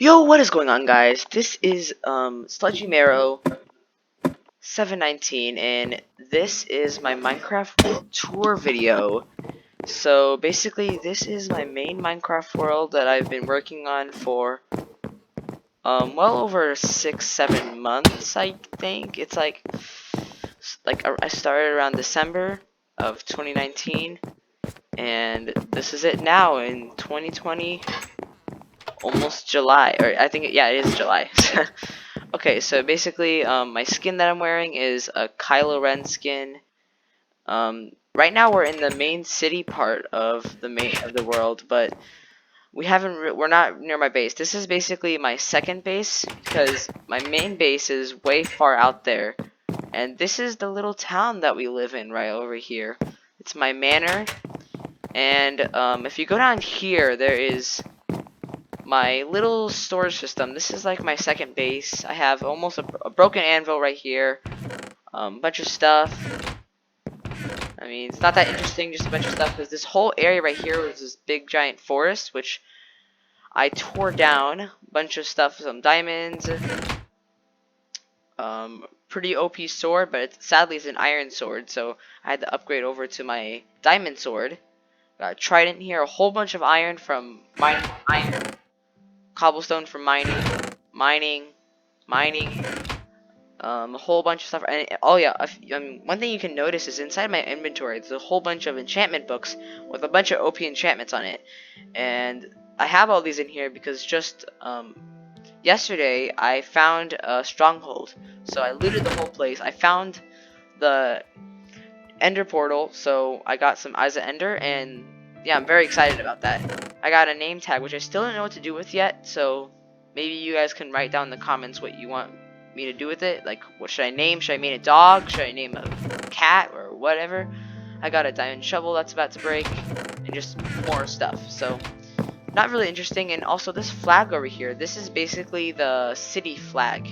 Yo, what is going on, guys? This is Sludgy Marrow 719, and this is my Minecraft World Tour video. So basically, this is my main Minecraft world that I've been working on for well over 6-7 months. I think it's like I started around December of 2019, and this is it now in 2020. Almost July, or I think, yeah, it is July. Okay, so basically, my skin that I'm wearing is a Kylo Ren skin. Right now we're in the main city part of the world, but we're not near my base. This is basically my second base because my main base is way far out there, and this is the little town that we live in right over here. It's my manor, and if you go down here, there is my little storage system. This is like my second base. I have almost a broken anvil right here. Bunch of stuff. I mean, it's not that interesting, just a bunch of stuff, because this whole area right here was this big giant forest, which I tore down. Bunch of stuff, some diamonds, pretty OP sword, but sadly it's an iron sword, so I had to upgrade over to my diamond sword. Got a trident here, a whole bunch of iron from mining iron, cobblestone from mining, a whole bunch of stuff. And oh yeah, one thing you can notice is inside my inventory there's a whole bunch of enchantment books with a bunch of OP enchantments on it, and I have all these in here because just yesterday I found a stronghold, so I looted the whole place. I found the ender portal, so I got some eyes of ender, and yeah, I'm very excited about that. I got a name tag which I still don't know what to do with yet, so maybe you guys can write down in the comments what you want me to do with it. Like, what should I name? Should I name a dog? Should I name a cat or whatever? I got a diamond shovel that's about to break, and just more stuff. So not really interesting. And also this flag over here, this is basically the city flag.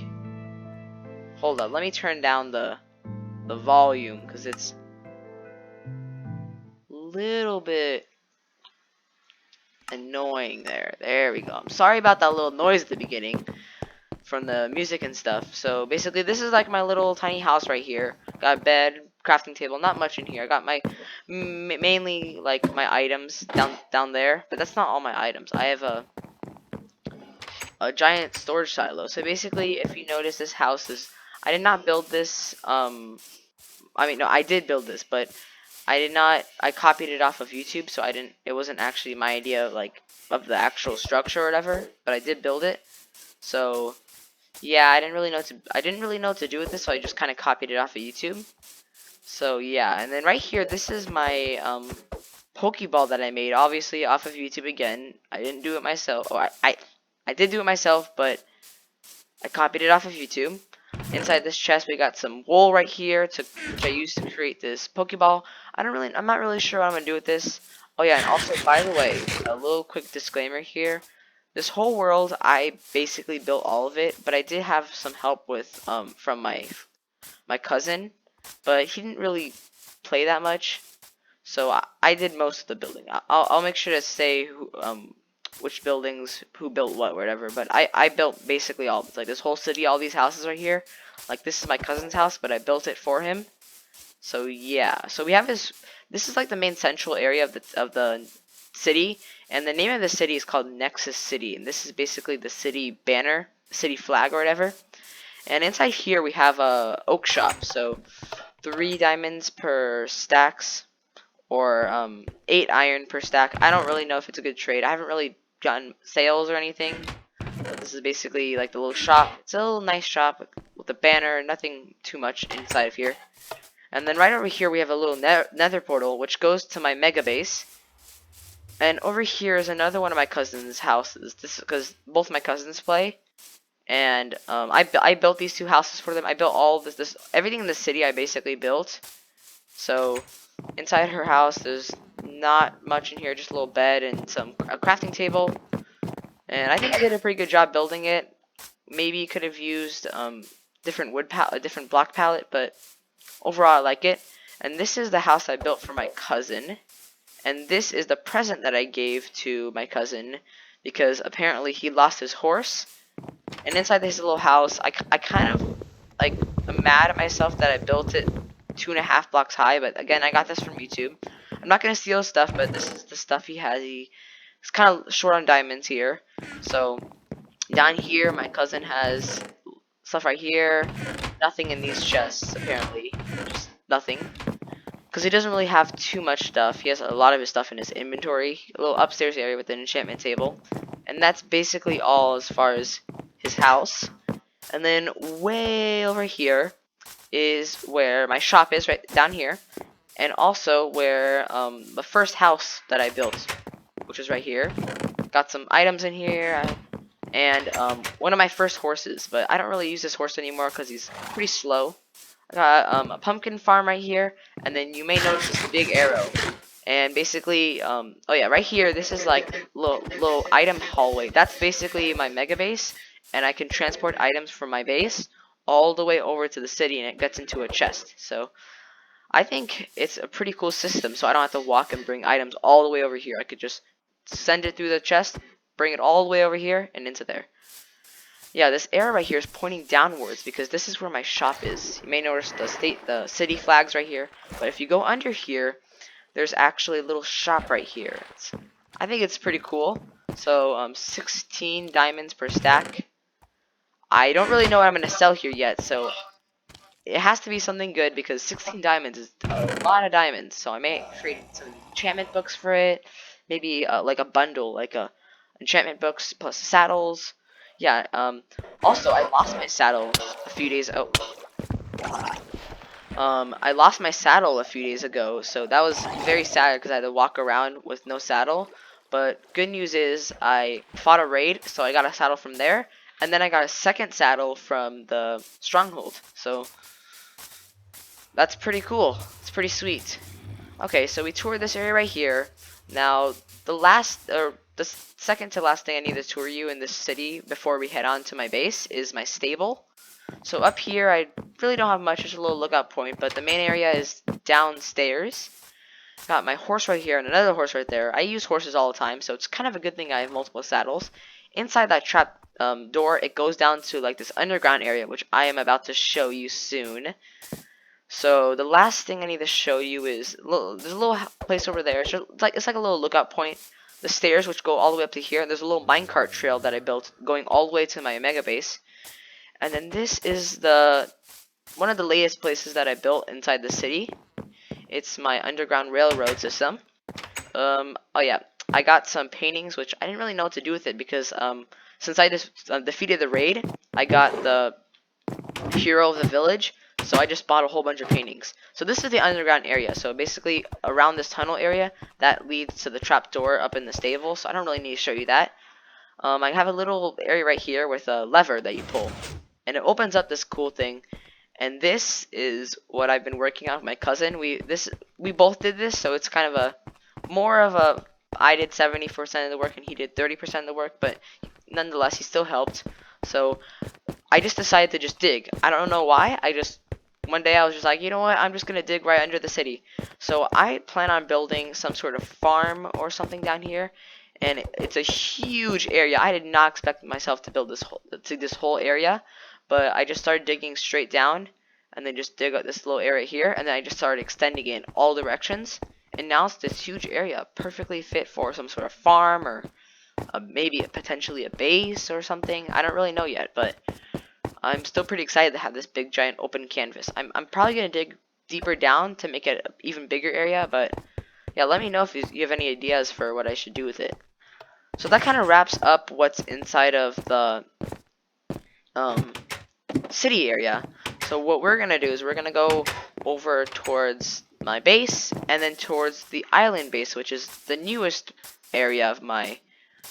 Hold up, let me turn down the volume because it's a little bit annoying there. There we go. I'm sorry about that little noise at the beginning from the music and stuff. So basically this is like my little tiny house right here. Got a bed, crafting table, not much in here. I got my mainly like my items down there, but that's not all my items. I have a giant storage silo. So basically, if you notice, this house is, I did not build this. I mean, no, I did build this, but I did not. I copied it off of YouTube, so I didn't. It wasn't actually my idea, like, of the actual structure or whatever. But I did build it. So yeah, I didn't really know what to do with this, so I just kind of copied it off of YouTube. So yeah, and then right here, this is my Pokeball that I made, obviously off of YouTube again. I didn't do it myself. Oh, I did do it myself, but I copied it off of YouTube. Inside this chest, we got some wool right here, which I used to create this Pokeball. I'm not really sure what I'm gonna do with this. Oh yeah, and also, by the way, a little quick disclaimer here. This whole world, I basically built all of it, but I did have some help with from my cousin, but he didn't really play that much, so I did most of the building. I'll make sure to say which buildings, who built what, whatever. But I built basically all, like, this whole city, all these houses right here. Like, this is my cousin's house, but I built it for him. So yeah, so we have this. This is like the main central area of the city, and the name of the city is called Nexus City, and this is basically the city banner, city flag or whatever. And inside here we have a oak shop, so 3 diamonds per stacks, or 8 iron per stack. I don't really know if it's a good trade. I haven't really gotten sales or anything. But this is basically like the little shop. It's a little nice shop with a banner, nothing too much inside of here. And then right over here we have a little nether portal, which goes to my mega base. And over here is another one of my cousin's houses. This is because both my cousins play. And I built these 2 houses for them. I built all this everything in the city I basically built. So inside her house, there's not much in here, just a little bed and a crafting table. And I think I did a pretty good job building it. Maybe could have used different different block palette, but overall I like it. And this is the house I built for my cousin. And this is the present that I gave to my cousin because apparently he lost his horse. And inside his little house, I kind of like I'm mad at myself that I built it 2.5 blocks high. But again, I got this from YouTube. I'm not gonna steal stuff, but this is the stuff he has. He's kind of short on diamonds here. So down here, my cousin has stuff right here. Nothing in these chests apparently. Just nothing. Because he doesn't really have too much stuff. He has a lot of his stuff in his inventory. A little upstairs area with an enchantment table. And that's basically all as far as his house. And then way over here is where my shop is, right down here. And also where the first house that I built, which is right here. Got some items in here. And one of my first horses. But I don't really use this horse anymore because he's pretty slow. I got a pumpkin farm right here, and then you may notice this big arrow. And basically, oh yeah, right here, this is like little item hallway. That's basically my mega base, and I can transport items from my base all the way over to the city, and it gets into a chest. So I think it's a pretty cool system. So I don't have to walk and bring items all the way over here. I could just send it through the chest, bring it all the way over here and into there. Yeah, this arrow right here is pointing downwards because this is where my shop is. You may notice the city flags right here. But if you go under here, there's actually a little shop right here. I think it's pretty cool. So 16 diamonds per stack. I don't really know what I'm going to sell here yet, so it has to be something good because 16 diamonds is a lot of diamonds. So I may create some enchantment books for it. Maybe like a bundle, like a enchantment books plus saddles. Yeah, also I lost my saddle a few days I lost my saddle a few days ago, so that was very sad because I had to walk around with no saddle. But good news is I fought a raid, so I got a saddle from there, and then I got a second saddle from the Stronghold. So that's pretty cool. It's pretty sweet. Okay, so we toured this area right here. Now, the second to last thing I need to tour you in this city before we head on to my base is my stable. So up here, I really don't have much, just a little lookout point, but the main area is downstairs. Got my horse right here and another horse right there. I use horses all the time, so it's kind of a good thing I have multiple saddles. Inside that trap door, it goes down to like this underground area, which I am about to show you soon. So the last thing I need to show you is there's a little place over there. It's like a little lookout point. The stairs, which go all the way up to here, and there's a little minecart trail that I built going all the way to my mega base. And then this is one of the latest places that I built inside the city. It's my underground railroad system. Oh yeah, I got some paintings, which I didn't really know what to do with it because since I just defeated the raid, I got the hero of the village, so I just bought a whole bunch of paintings. So this is the underground area. So basically around this tunnel area that leads to the trap door up in the stable. So I don't really need to show you that. I have a little area right here with a lever that you pull, and it opens up this cool thing. And this is what I've been working on with my cousin. We both did this, so it's kind of more of a I did 70% of the work and he did 30% of the work, but nonetheless he still helped. So I just decided to just dig. I don't know why. One day I was just like, you know what? I'm just gonna dig right under the city. So I plan on building some sort of farm or something down here, and it's a huge area. I did not expect myself to build this whole area, but I just started digging straight down, and then just dig up this little area here, and then I just started extending it in all directions, and now it's this huge area, perfectly fit for some sort of farm or maybe potentially a base or something. I don't really know yet, but I'm still pretty excited to have this big giant open canvas. I'm probably gonna dig deeper down to make it an even bigger area, but yeah, let me know if you have any ideas for what I should do with it. So that kind of wraps up what's inside of the city area. So what we're gonna do is we're gonna go over towards my base and then towards the island base, which is the newest area of my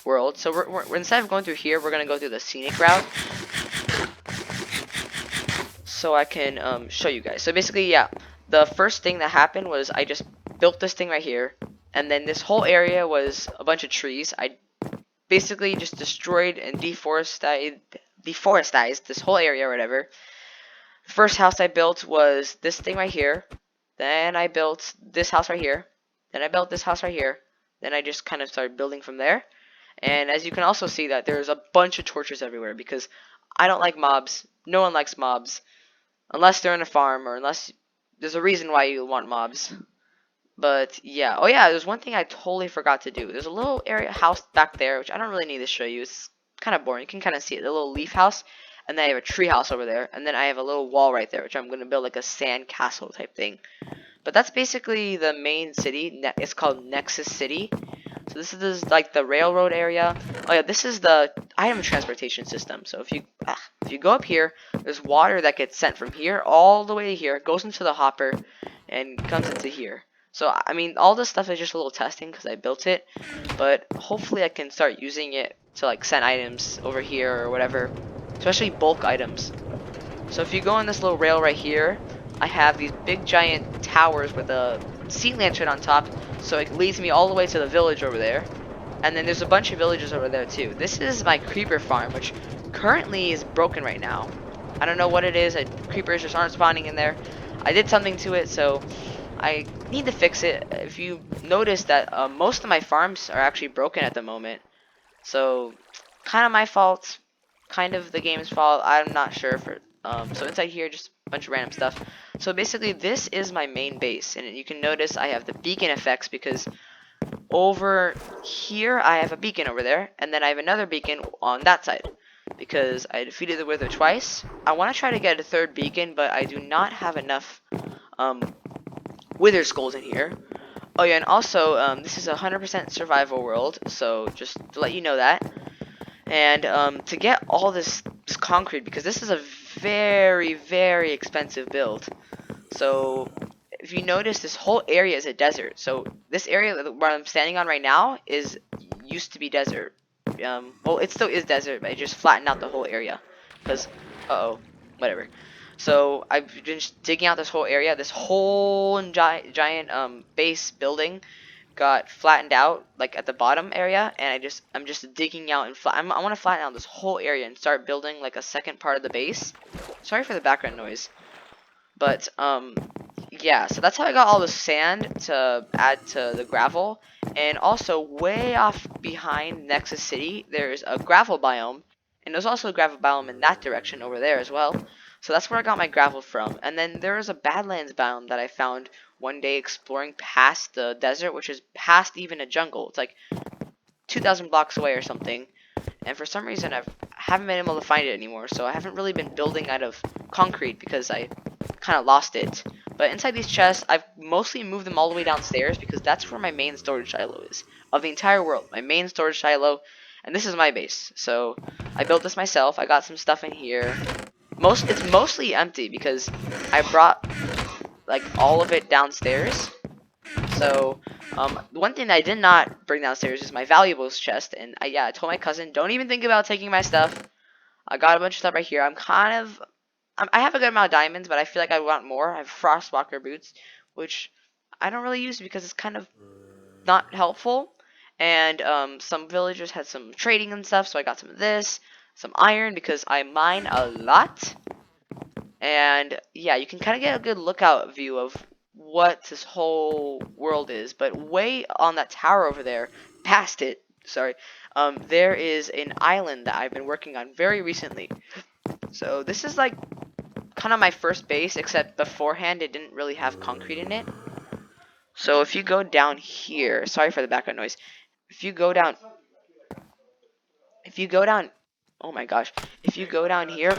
world. So we're instead of going through here, we're gonna go through the scenic route, so I can show you guys. So basically, yeah, the first thing that happened was I just built this thing right here, and then this whole area was a bunch of trees. I basically just destroyed and deforested this whole area or whatever. The first house I built was this thing right here. Then I built this house right here. Then I built this house right here. Then I just kind of started building from there. And as you can also see that there's a bunch of torches everywhere because I don't like mobs. No one likes mobs unless they're in a farm or unless there's a reason why you want mobs. But yeah, oh yeah, there's one thing I totally forgot to do. There's a little area house back there, which I don't really need to show you. It's kind of boring. You can kind of see it, the little leaf house, and then I have a tree house over there, and then I have a little wall right there, which I'm gonna build like a sand castle type thing. But that's basically the main city. It's called Nexus City. So this is like the railroad area. Oh yeah, this is the item transportation system. So if you go up here, there's water that gets sent from here all the way to here, goes into the hopper, and comes into here. So I mean, all this stuff is just a little testing because I built it, but hopefully I can start using it to like send items over here or whatever, especially bulk items. So if you go on this little rail right here, I have these big giant towers with a sea lantern on top, so it leads me all the way to the village over there. And then there's a bunch of villages over there too. This is my creeper farm, which currently is broken right now. I don't know what it is. Creepers just aren't spawning in there. I did something to it, so I need to fix it. If you notice that most of my farms are actually broken at the moment, so kind of my fault, kind of the game's fault. I'm not sure for so inside here just a bunch of random stuff. So basically this is my main base, and you can notice I have the beacon effects because over here I have a beacon over there, and then I have another beacon on that side because I defeated the Wither twice. I want to try to get a third beacon, but I do not have enough Wither skulls in here. Oh yeah, and also this is a 100% survival world, so just to let you know that. And to get all this concrete, because this is a very, very expensive build. So if you notice, this whole area is a desert. So this area where I'm standing on right now used to be desert. Well, it still is desert, but it just flattened out the whole area. Because, whatever. So I've been just digging out this whole area. This whole giant base building got flattened out like at the bottom area, and I'm just digging out and I want to flatten out this whole area and start building like a second part of the base. Sorry for the background noise, but yeah, so that's how I got all the sand to add to the gravel. And also way off behind Nexus City there's a gravel biome, and there's also a gravel biome in that direction over there as well. So that's where I got my gravel from. And then there is a Badlands biome that I found one day exploring past the desert, which is past even a jungle. It's like 2,000 blocks away or something. And for some reason I haven't been able to find it anymore. So I haven't really been building out of concrete because I kind of lost it. But inside these chests, I've mostly moved them all the way downstairs because that's where my main storage silo is. Of the entire world, my main storage silo. And this is my base. So I built this myself. I got some stuff in here. It's mostly empty because I brought like all of it downstairs. So one thing I did not bring downstairs is my valuables chest, and I told my cousin, don't even think about taking my stuff. I got a bunch of stuff right here. I have a good amount of diamonds, but I feel like I want more. I have frostwalker boots, which I don't really use because it's kind of not helpful. And some villagers had some trading and stuff, so I got some of this, some iron because I mine a lot. And yeah, you can kind of get a good lookout view of what this whole world is. But way on that tower over there, past it, sorry, there is an island that I've been working on very recently. So this is like kind of my first base, except beforehand it didn't really have concrete in it. So if you go down here, sorry for the background noise. If you go down, oh my gosh, if you go down here,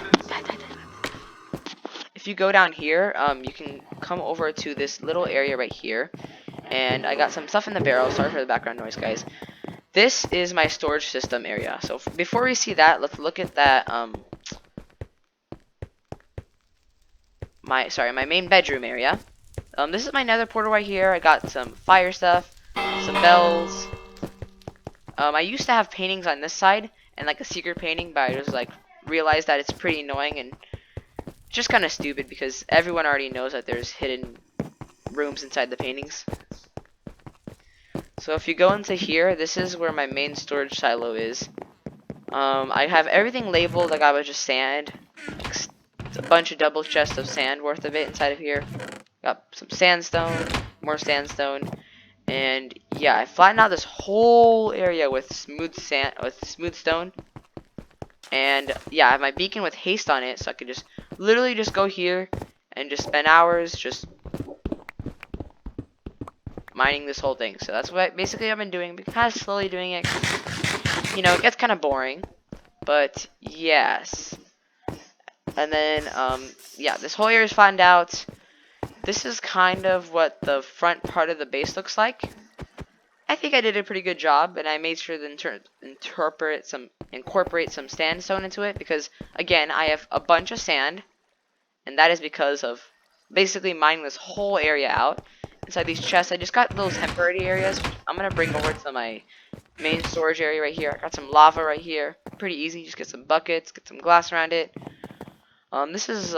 you can come over to this little area right here. And I got some stuff in the barrel. Sorry for the background noise, guys. This is my storage system area. So before we see that, let's look at that. My main bedroom area. This is my nether portal right here. I got some fire stuff, some bells. I used to have paintings on this side and like a secret painting, but I just like realized that it's pretty annoying and just kind of stupid because everyone already knows that there's hidden rooms inside the paintings. So if you go into here, this is where my main storage silo is. I have everything labeled. I got a bunch of sand, a bunch of double chests of sand worth of it inside of here. Got some sandstone, more sandstone, And yeah, I flattened out this whole area with smooth sand, with smooth stone. And yeah, I have my beacon with haste on it, so I could just literally just go here and just spend hours just mining this whole thing. So that's what basically I've been doing, but kind of slowly doing it, 'cause, you know, it gets kind of boring. But yes. And then yeah, this whole area is flattened out. This is kind of what the front part of the base looks like. I think I did a pretty good job, and I made sure to incorporate some sandstone into it, because again, I have a bunch of sand, and that is because of basically mining this whole area out. Inside these chests, I just got those temporary areas, which I'm gonna bring over to my main storage area right here. I got some lava right here, pretty easy. Just get some buckets, get some glass around it. This is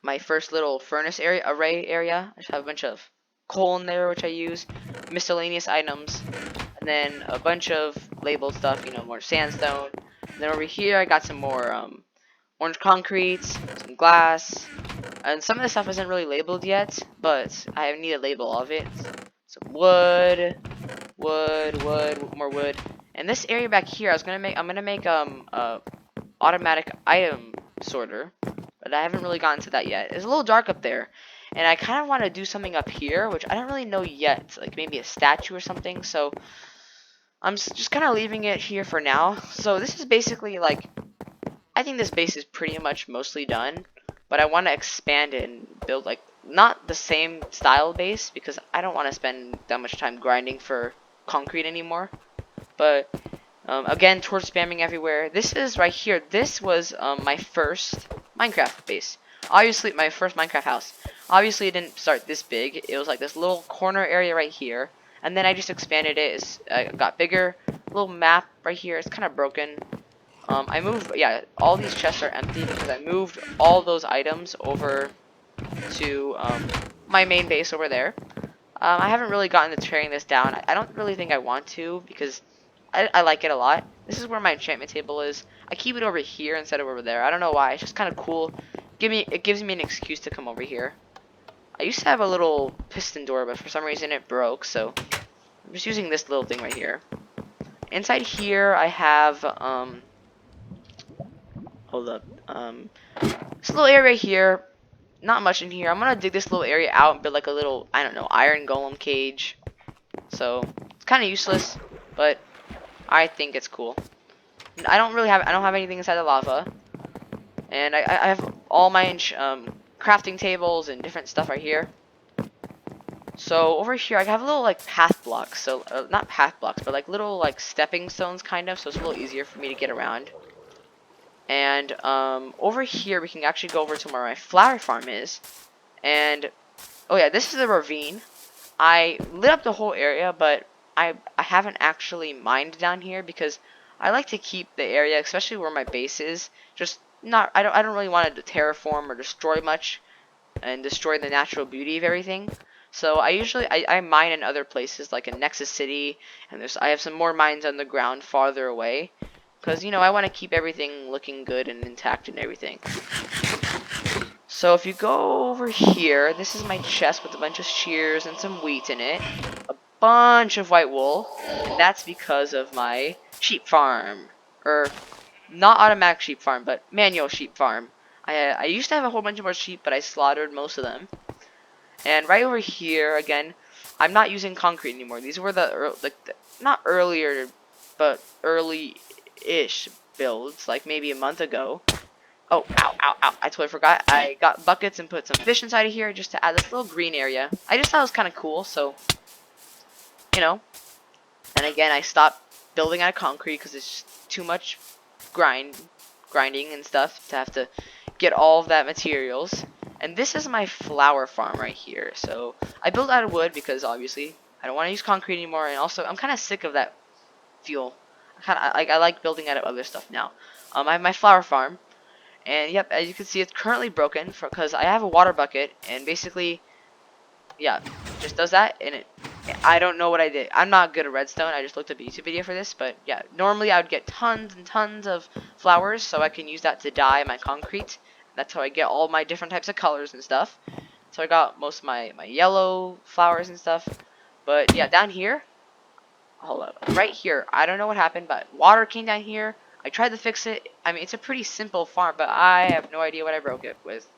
my first little furnace area, array area. I just have a bunch of coal in there, which I use, miscellaneous items, and then a bunch of labeled stuff, you know, more sandstone. And then over here, I got some more orange concrete, some glass, and some of the stuff isn't really labeled yet, but I need to label all of it. Some wood, more wood. And this area back here, I'm gonna make a automatic item sorter, but I haven't really gotten to that yet. It's a little dark up there, and I kind of want to do something up here, which I don't really know yet, like maybe a statue or something. So I'm just kind of leaving it here for now. So this is basically like, I think this base is pretty much mostly done, but I want to expand it and build like not the same style base, because I don't want to spend that much time grinding for concrete anymore. But again, torch spamming everywhere. This is right here. This was my first Minecraft base. Obviously, my first Minecraft house. Obviously, it didn't start this big. It was like this little corner area right here. And then I just expanded it. It got bigger. Little map right here. It's kind of broken. I moved, yeah, all these chests are empty because I moved all those items over to my main base over there. I haven't really gotten to tearing this down. I don't really think I want to, because I like it a lot. This is where my enchantment table is. I keep it over here instead of over there. I don't know why. It's just kind of cool. It gives me an excuse to come over here. I used to have a little piston door, but for some reason it broke, so I'm just using this little thing right here. Inside here, I have, hold up, this little area right here. Not much in here. I'm gonna dig this little area out and build like a little, I don't know, iron golem cage. So, it's kind of useless, but I think it's cool. I don't have anything inside the lava, and I have all my crafting tables and different stuff right here. So over here I have a little like path blocks, so not path blocks, but like little like stepping stones kind of, so it's a little easier for me to get around. And over here we can actually go over to where my flower farm is, and oh yeah, this is a ravine. I lit up the whole area, but I haven't actually mined down here because I like to keep the area, especially where my base is, just not, I don't really want to terraform or destroy much and destroy the natural beauty of everything. So I mine in other places, like in Nexus City, and I have some more mines on the ground farther away, because you know I want to keep everything looking good and intact and everything. So if you go over here, this is my chest with a bunch of shears and some wheat in it, a bunch of white wool, and that's because of my sheep farm, or not automatic sheep farm, but manual sheep farm. I used to have a whole bunch of more sheep, but I slaughtered most of them. And right over here, again, I'm not using concrete anymore. These were not earlier, but early-ish builds, like maybe a month ago. Oh, ow, ow, ow. I totally forgot. I got buckets and put some fish inside of here just to add this little green area. I just thought it was kind of cool, so, you know. And again, I stopped building out of concrete because it's just too much grinding and stuff to have to get all of that materials. And this is my flower farm right here. So I built out of wood because obviously I don't want to use concrete anymore, and also I'm kind of sick of that fuel. I like building out of other stuff now. I have my flower farm. And yep, as you can see, it's currently broken because I have a water bucket, and basically, yeah, just does that, and I don't know what I did. I'm not good at redstone. I just looked up a YouTube video for this, but yeah, normally I would get tons and tons of flowers, so I can use that to dye my concrete. That's how I get all my different types of colors and stuff. So I got most of my yellow flowers and stuff, But yeah, down here, hold up, right here, I don't know what happened, but water came down here. I tried to fix it. I mean, it's a pretty simple farm, but I have no idea what I broke it with.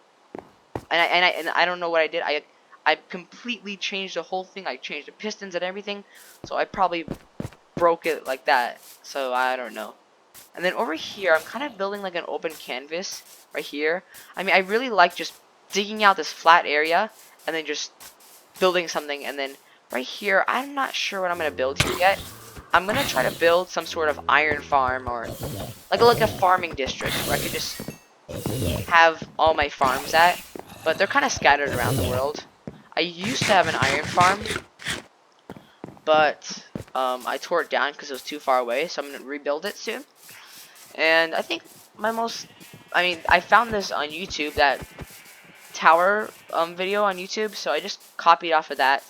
And I don't know what I did. I completely changed the whole thing. I changed the pistons and everything. So I probably broke it like that. So I don't know. And then over here, I'm kind of building like an open canvas right here. I mean, I really like just digging out this flat area and then just building something. And then right here, I'm not sure what I'm going to build here yet. I'm going to try to build some sort of iron farm or like a farming district where I could just have all my farms at. But they're kind of scattered around the world. I used to have an iron farm, but I tore it down because it was too far away. So I'm going to rebuild it soon. And I think I found this on YouTube, that tower video on YouTube, so I just copied off of that.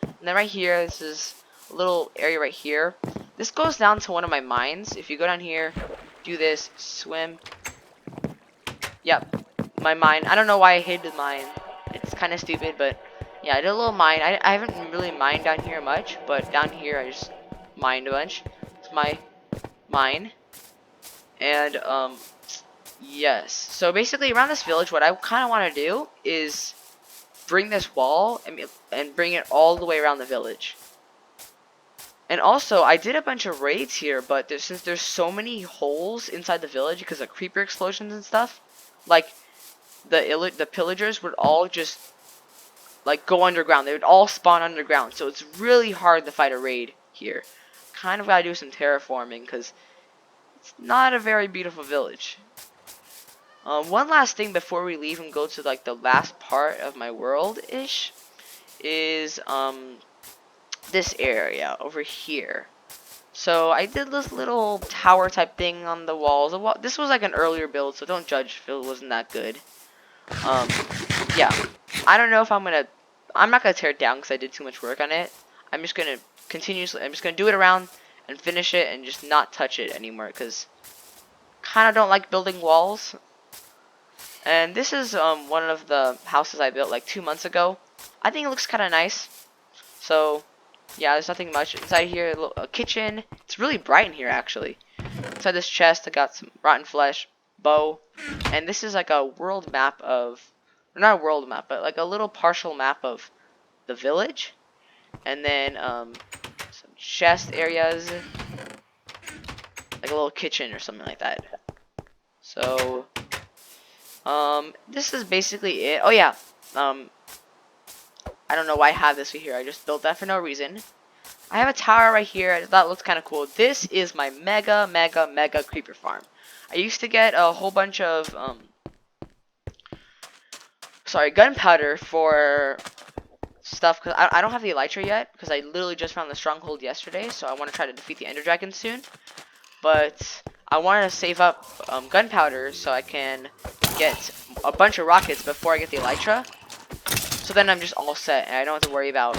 And then right here, this is a little area right here. This goes down to one of my mines. If you go down here, do this, swim. Yep, my mine. I don't know why I hid the mine. It's kind of stupid, but yeah, I did a little mine. I haven't really mined down here much, but down here I just mined a bunch. It's my mine. And yes, so basically around this village, what I kind of want to do is bring this wall and bring it all the way around the village. And also, I did a bunch of raids here, but since there's so many holes inside the village because of creeper explosions and stuff, like the pillagers would all just like go underground. They would all spawn underground, so it's really hard to fight a raid here. Kind of gotta do some terraforming because it's not a very beautiful village. One last thing before we leave and go to like the last part of my world-ish is this area over here. So I did this little tower type thing on the walls. This was like an earlier build, so don't judge if it wasn't that good. Yeah, I don't know if I'm not gonna tear it down because I did too much work on it. I'm just gonna do it around and finish it and just not touch it anymore because kind of don't like building walls. And this is one of the houses I built like 2 months ago. I think it looks kind of nice. So yeah, there's nothing much inside here. A kitchen. It's really bright in here actually. Inside this chest, I got some rotten flesh, bow, and this is like a world map of, not a world map, but like a little partial map of the village. And then some chest areas, like a little kitchen or something like that. So this is basically it. Oh yeah, I don't know why I have this here. I just built that for no reason. I have a tower right here. I thought it looks kind of cool. This is my mega creeper farm. I used to get a whole bunch of gunpowder for stuff because I don't have the elytra yet because I literally just found the stronghold yesterday. So I want to try to defeat the ender dragon soon. But I wanted to save up gunpowder so I can get a bunch of rockets before I get the elytra. So then I'm just all set and I don't have to worry about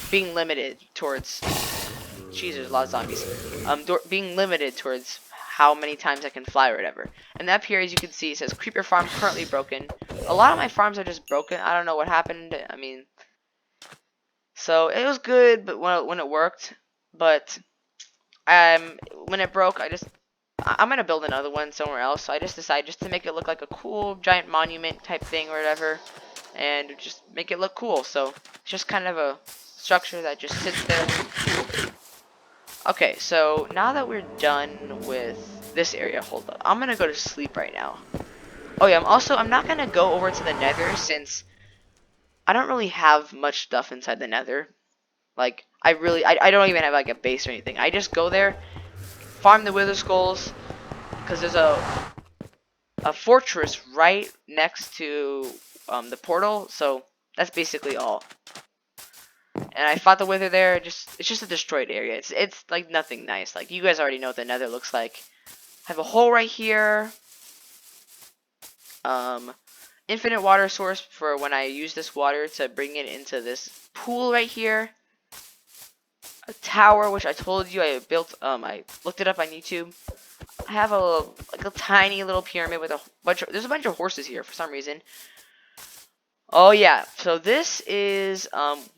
being limited towards, jeez, there's a lot of zombies. Being limited towards how many times I can fly or whatever. And up here, as you can see, it says creeper farm currently broken. A lot of my farms are just broken. I don't know what happened. I mean, so it was good, but when it worked, but when it broke, I'm gonna build another one somewhere else. So I just decided just to make it look like a cool giant monument type thing or whatever, and just make it look cool. So it's just kind of a structure that just sits there. Okay, so now that we're done with this area, hold up. I'm gonna go to sleep right now. Oh yeah, I'm not gonna go over to the nether since I don't really have much stuff inside the nether. Like, I don't even have like a base or anything. I just go there, farm the wither skulls, because there's a fortress right next to the portal, so that's basically all. And I fought the wither there. It's just a destroyed area. It's like nothing nice. Like, you guys already know what the nether looks like. I have a hole right here. Infinite water source for when I use this water to bring it into this pool right here. A tower, which I told you I built. I looked it up on YouTube. I have like a tiny little pyramid with there's a bunch of horses here for some reason. Oh yeah, so this is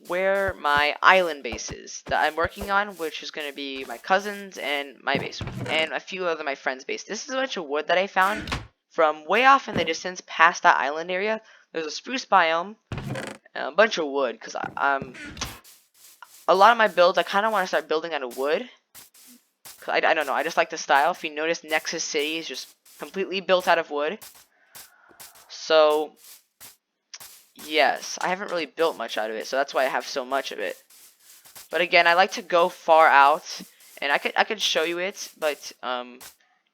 where my island base is that I'm working on, which is gonna be my cousins and my base, and a few other my friends' base. This is a bunch of wood that I found from way off in the distance past that island area. There's a spruce biome, and a bunch of wood, because a lot of my builds I kind of want to start building out of wood. 'Cause I don't know, I just like the style. If you notice, Nexus City is just completely built out of wood. So yes, I haven't really built much out of it, so that's why I have so much of it. But again, I like to go far out, and I could show you it, but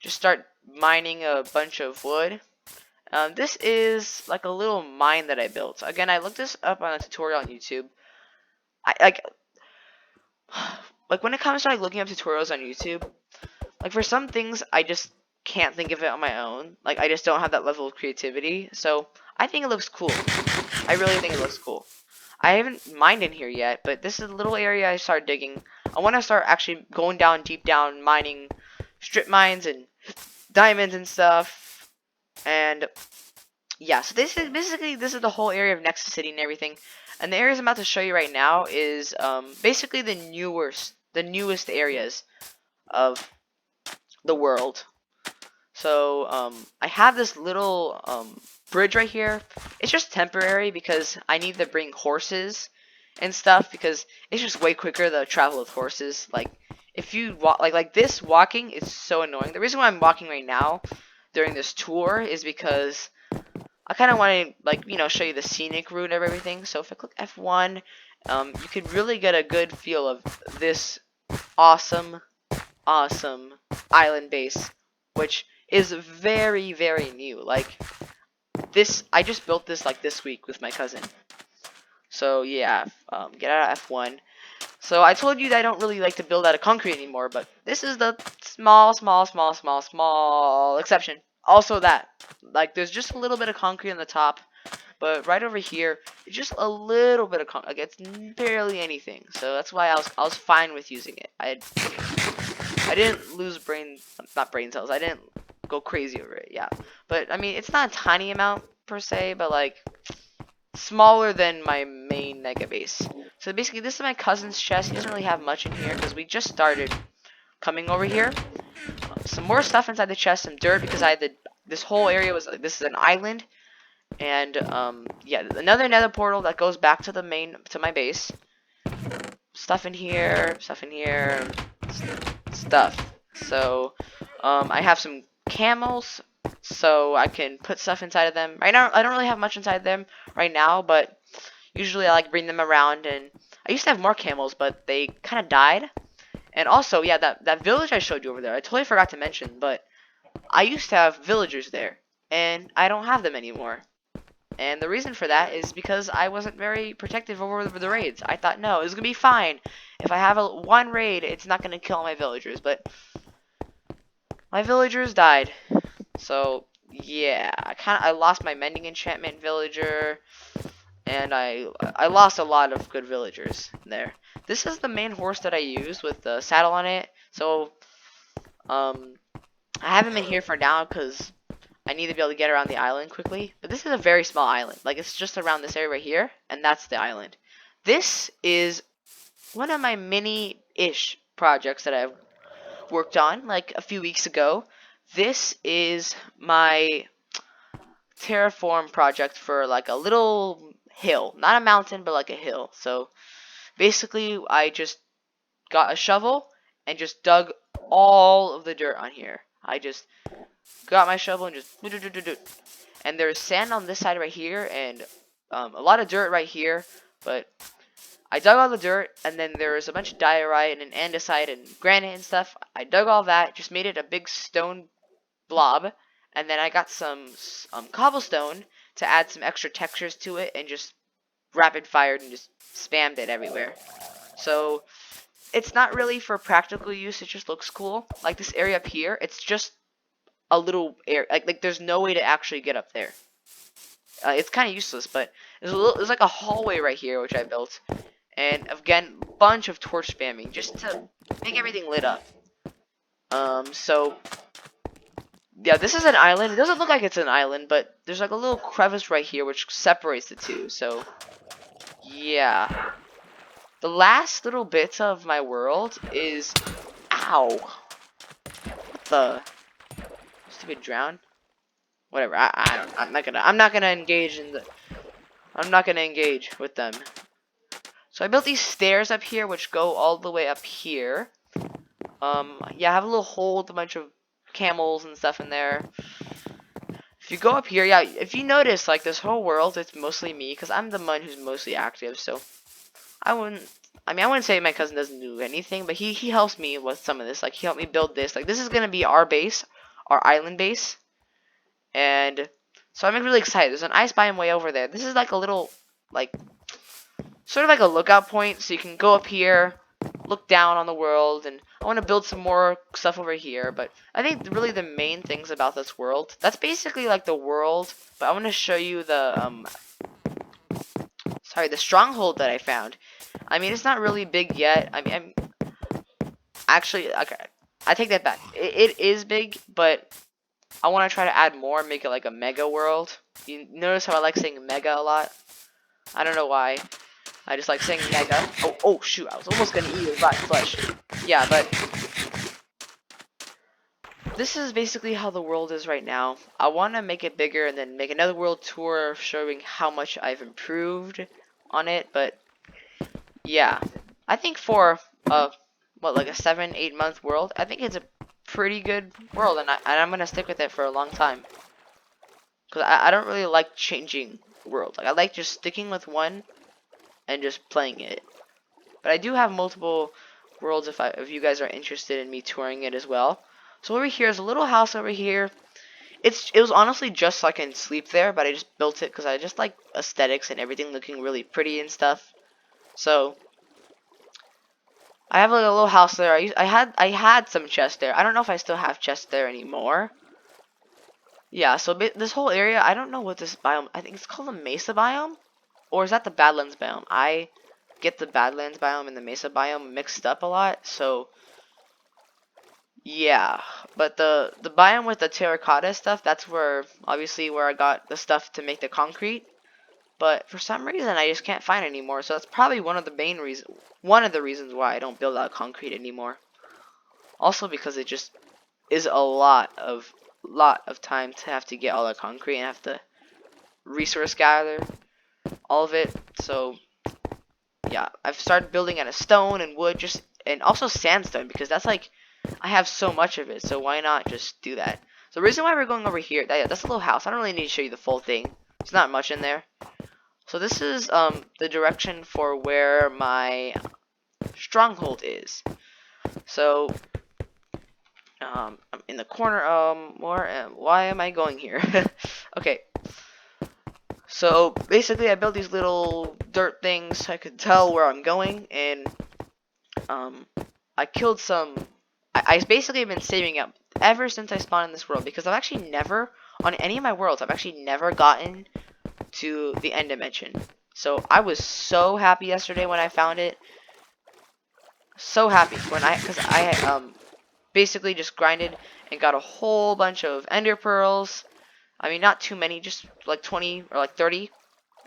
just start mining a bunch of wood. This is like a little mine that I built. Again, I looked this up on a tutorial on YouTube. I like when it comes to like looking up tutorials on YouTube, like for some things I just can't think of it on my own. Like I just don't have that level of creativity. So I think it looks cool. I really think it looks cool. I haven't mined in here yet, but this is a little area I started digging. I want to start actually going down deep down, mining strip mines and diamonds and stuff. And yeah, so this is basically the whole area of Nexus City and everything. And the areas I'm about to show you right now is basically the newest areas of the world. So I have this little bridge right here. It's just temporary because I need to bring horses and stuff because it's just way quicker to travel with horses. Like if you walk like this, walking is so annoying. The reason why I'm walking right now during this tour is because I kind of want to like show you the scenic route of everything. So if I click F1, you could really get a good feel of this awesome island base, which is very, very new. Like this, I just built this like this week with my cousin. So yeah, get out of F1. So I told you that I don't really like to build out of concrete anymore, but this is the small exception. Also that, like there's just a little bit of concrete on the top, but right over here, it's just a little bit of concrete. Like it's barely anything. So that's why I was fine with using it. I didn't lose not brain cells. I didn't go crazy over it. Yeah, but I mean, it's not a tiny amount per se, but like smaller than my main mega base. So basically, this is my cousin's chest. He doesn't really have much in here because we just started coming over here. Some more stuff inside the chest, some dirt because I had this whole area was like this is an island, and yeah, another nether portal that goes back to my base. Stuff in here, stuff. So, I have some camels, so I can put stuff inside of them. Right now, I don't really have much inside them right now, but usually I like bring them around. And I used to have more camels, but they kind of died. And also, yeah, that village I showed you over there, I totally forgot to mention, but I used to have villagers there, and I don't have them anymore. And the reason for that is because I wasn't very protective over the raids. I thought, no, it's gonna be fine. If I have one raid, it's not gonna kill my villagers. But my villagers died. So yeah, I lost my mending enchantment villager, and I lost a lot of good villagers there. This is the main horse that I use with the saddle on it. So um, I have him in here for now because I need to be able to get around the island quickly. But this is a very small island. Like, it's just around this area right here, and that's the island. This is one of my mini-ish projects that I've worked on, like, a few weeks ago. This is my terraform project for, like, a little hill. Not a mountain, but, like, a hill. So, basically, I just got a shovel and just dug all of the dirt on here. I just got my shovel and just and there's sand on this side right here and a lot of dirt right here, but I dug all the dirt and then there was a bunch of diorite and andesite and granite and stuff. I dug all that, just made it a big stone blob, and then I got some cobblestone to add some extra textures to it and just rapid fired and just spammed it everywhere. So it's not really for practical use, it just looks cool. Like this area up here, it's just a little air, like there's no way to actually get up there. It's kind of useless, but there's like a hallway right here which I built, and again, bunch of torch spamming just to make everything lit up. So Yeah, this is an island. It doesn't look like it's an island, but there's like a little crevice right here which separates the two. So, yeah. The last little bits of my world is... Ow. What the... Stupid drown? Whatever. I'm not gonna engage in the... I'm not gonna engage with them. So I built these stairs up here which go all the way up here. Yeah, I have a little hole with a bunch of camels and stuff in there. If you go up here, yeah, if you notice, like, this whole world, it's mostly me, because I'm the one who's mostly active, so I wouldn't say my cousin doesn't do anything, but he helps me with some of this. Like, he helped me build this. Like, this is going to be our base, our island base, and so I'm really excited. There's an ice biome way over there. This is like a little, like, sort of like a lookout point, so you can go up here, look down on the world, and I want to build some more stuff over here. But I think really the main things about this world, that's basically like the world, but I want to show you the the stronghold that I found. I mean, it's not really big yet. I mean, actually, okay, I take that back. It is big, but I want to try to add more, make it like a mega world. You notice how I like saying mega a lot? I don't know why. I just like saying mega. Oh shoot, I was almost gonna eat his rotten flesh. Yeah, but this is basically how the world is right now. I want to make it bigger and then make another world tour showing how much I've improved on it, but yeah. I think for like a 7-8 month world, I think it's a pretty good world, and I'm gonna stick with it for a long time. Cause I don't really like changing world. Like, I like just sticking with one and just playing it. But I do have multiple worlds if you guys are interested in me touring it as well. So over here is a little house over here. It was honestly just so I can sleep there, but I just built it because I just like aesthetics and everything looking really pretty and stuff. So I have like a little house there. I had some chests there. I don't know if I still have chests there anymore. Yeah, so this whole area, I don't know what this biome. I think it's called the Mesa Biome, or is that the Badlands Biome? I get the Badlands Biome and the Mesa Biome mixed up a lot. So yeah, but the biome with the terracotta stuff, that's where obviously where I got the stuff to make the concrete. But for some reason I just can't find it anymore. So that's probably one of the reasons why I don't build out concrete anymore. Also because it just is a lot of time to have to get all the concrete and have to resource gather all of it. So yeah, I've started building out of stone and wood, just and also sandstone, because that's like I have so much of it, so why not just do that? So the reason why we're going over here, that's a little house. I don't really need to show you the full thing. There's not much in there. So this is the direction for where my stronghold is. So I'm in the corner. Why am I going here? Okay. So basically, I built these little dirt things so I could tell where I'm going, and I killed some. I basically have been saving up ever since I spawned in this world, because I've actually never, on any of my worlds, I've actually never gotten to the end dimension. So I was so happy yesterday when I found it. So happy because I basically just grinded and got a whole bunch of ender pearls. I mean, not too many, just like 20 or like 30,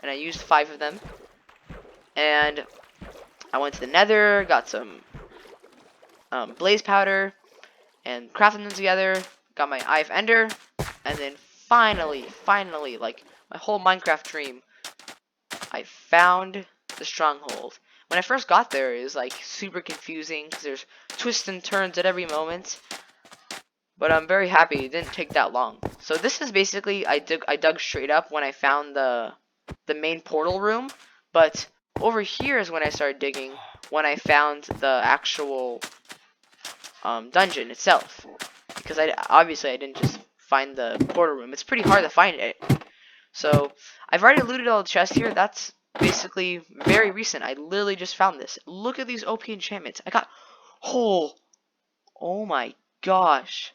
and I used 5 of them. And I went to the nether, got some blaze powder, and crafted them together, got my Eye of Ender, and then finally, like my whole Minecraft dream, I found the Stronghold. When I first got there, it was like super confusing because there's twists and turns at every moment. But I'm very happy it didn't take that long. So this is basically I dug straight up when I found the main portal room, but over here is when I started digging when I found the actual dungeon itself, because obviously I didn't just find the portal room. It's pretty hard to find it. So I've already looted all the chests here. That's basically very recent. I literally just found this. Look at these OP enchantments. I got oh my gosh.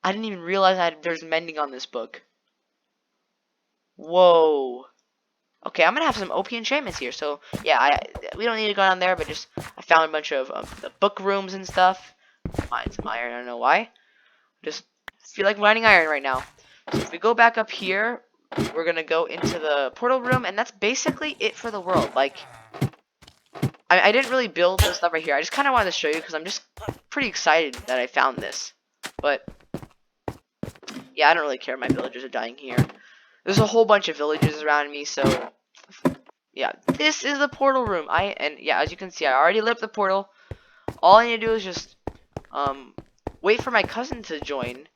I didn't even realize there's mending on this book. Whoa. Okay, I'm gonna have some OP enchantments here. So yeah, we don't need to go down there, but just I found a bunch of the book rooms and stuff. Find some iron. I don't know why. Just feel like mining iron right now. So if we go back up here, we're gonna go into the portal room, and that's basically it for the world. Like, I didn't really build this stuff right here. I just kind of wanted to show you because I'm just pretty excited that I found this. But yeah, I don't really care. My villagers are dying here. There's a whole bunch of villagers around me, so yeah, this is the portal room. And yeah, as you can see, I already lit up the portal. All I need to do is just wait for my cousin to join.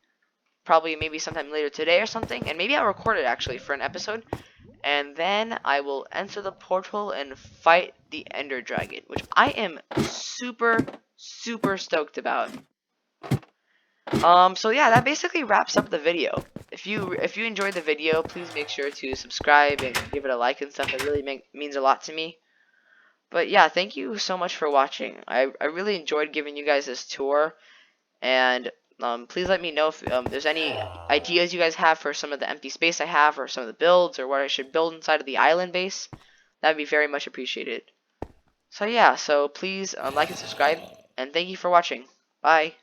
Probably maybe sometime later today or something, and maybe I'll record it actually for an episode. And then I will enter the portal and fight the Ender Dragon, which I am super stoked about. So yeah, that basically wraps up the video. If you enjoyed the video, please make sure to subscribe and give it a like and stuff. It really means a lot to me. But yeah, thank you so much for watching. I really enjoyed giving you guys this tour, and please let me know if there's any ideas you guys have for some of the empty space I have, or some of the builds, or what I should build inside of the island base. That would be very much appreciated. So yeah, so please like and subscribe, and thank you for watching. Bye.